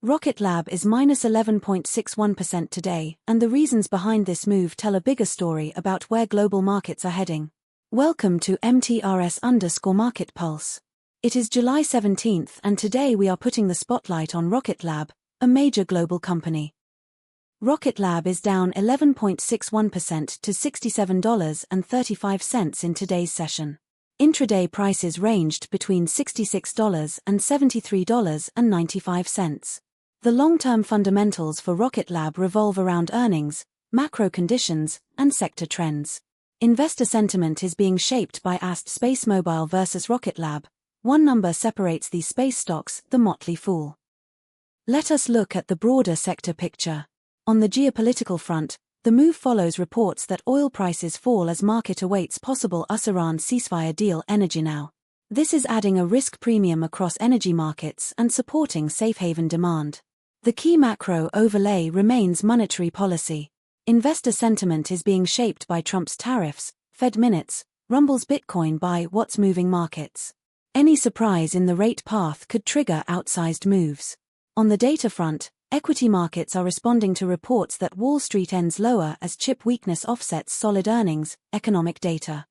Rocket Lab is minus 11.61% today, and the reasons behind this move tell a bigger story about where global markets are heading. Welcome to MTRS_Market Pulse. It is July 17th, and today we are putting the spotlight on Rocket Lab, a major global company. Rocket Lab is down 11.61% to $67.35 in today's session. Intraday prices ranged between $66 and $73.95. The long-term fundamentals for Rocket Lab revolve around earnings, macro conditions, and sector trends. Investor sentiment is being shaped by SpaceMobile versus Rocket Lab. One number separates these space stocks, the motley fool. Let us look at the broader sector picture. On the geopolitical front, the move follows reports that oil prices fall as market awaits possible US-Iran ceasefire deal. Energy now. This is adding a risk premium across energy markets and supporting safe haven demand. The key macro overlay remains monetary policy. Investor sentiment is being shaped by Trump's tariffs, Fed minutes, rumbles Bitcoin by what's moving markets. Any surprise in the rate path could trigger outsized moves. On the data front, equity markets are responding to reports that Wall Street ends lower as chip weakness offsets solid earnings, economic data.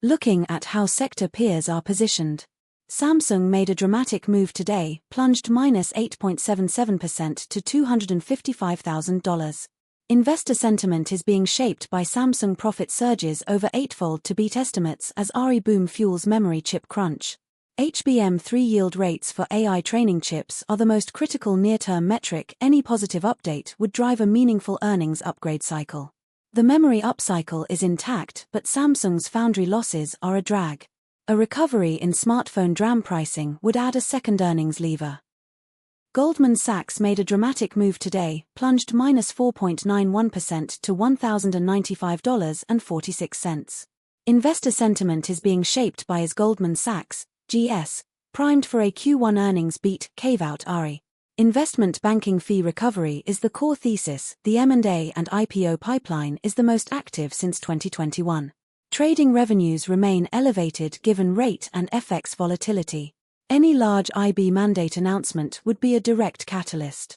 Looking at how sector peers are positioned. Samsung made a dramatic move today, plunged minus 8.77% to $255,000. Investor sentiment is being shaped by Samsung profit surges over eightfold to beat estimates as RE boom fuels memory chip crunch. HBM3 yield rates for AI training chips are the most critical near-term metric. Any positive update would drive a meaningful earnings upgrade cycle. The memory upcycle is intact, but Samsung's foundry losses are a drag. A recovery in smartphone DRAM pricing would add a second earnings lever. Goldman Sachs made a dramatic move today, plunged minus 4.91% to $1,095.46. Investor sentiment is being shaped by Goldman Sachs, GS, primed for a Q1 earnings beat, carve-out RE. Investment banking fee recovery is the core thesis. The M&A and IPO pipeline is the most active since 2021. Trading revenues remain elevated given rate and FX volatility. Any large IB mandate announcement would be a direct catalyst.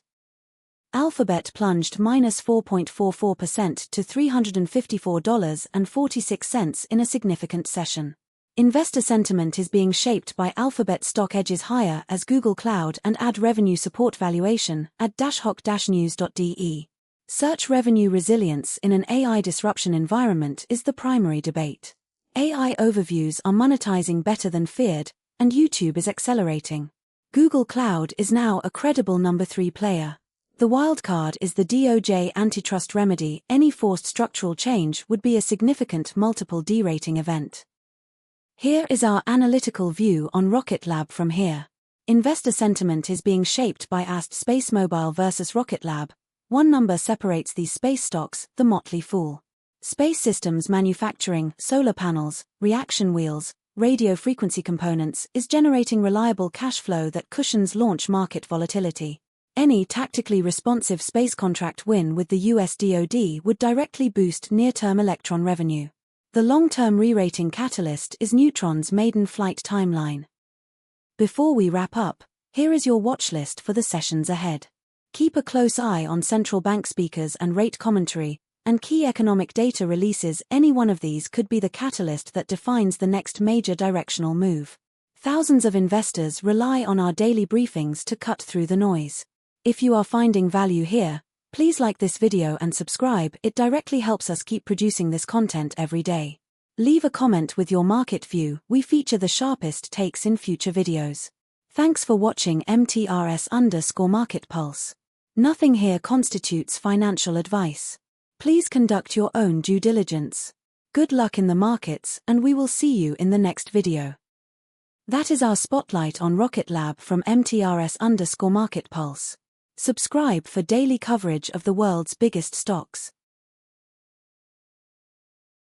Alphabet plunged minus 4.44% to $354.46 in a significant session. Investor sentiment is being shaped by Alphabet stock edges higher as Google Cloud and ad revenue support valuation ad-hoc-news.de. Search revenue resilience in an AI disruption environment is the primary debate. AI overviews are monetizing better than feared, and YouTube is accelerating. Google Cloud is now a credible number 3 player. The wildcard is the DOJ antitrust remedy. Any forced structural change would be a significant multiple derating event. Here is our analytical view on Rocket Lab from here. Investor sentiment is being shaped by SpaceMobile versus Rocket Lab. One number separates these space stocks, the motley fool. Space systems manufacturing, solar panels, reaction wheels, radio frequency components is generating reliable cash flow that cushions launch market volatility. Any tactically responsive space contract win with the US DoD would directly boost near-term Electron revenue. The long-term re-rating catalyst is Neutron's maiden flight timeline. Before we wrap up, here is your watch list for the sessions ahead. Keep a close eye on central bank speakers and rate commentary, and key economic data releases. Any one of these could be the catalyst that defines the next major directional move. Thousands of investors rely on our daily briefings to cut through the noise. If you are finding value here, please like this video and subscribe. It directly helps us keep producing this content every day. Leave a comment with your market view. We feature the sharpest takes in future videos. Thanks for watching MTRS_Market Pulse. Nothing here constitutes financial advice. Please conduct your own due diligence. Good luck in the markets, and we will see you in the next video. That is our spotlight on Rocket Lab from MTRS_Market Pulse. Subscribe for daily coverage of the world's biggest stocks.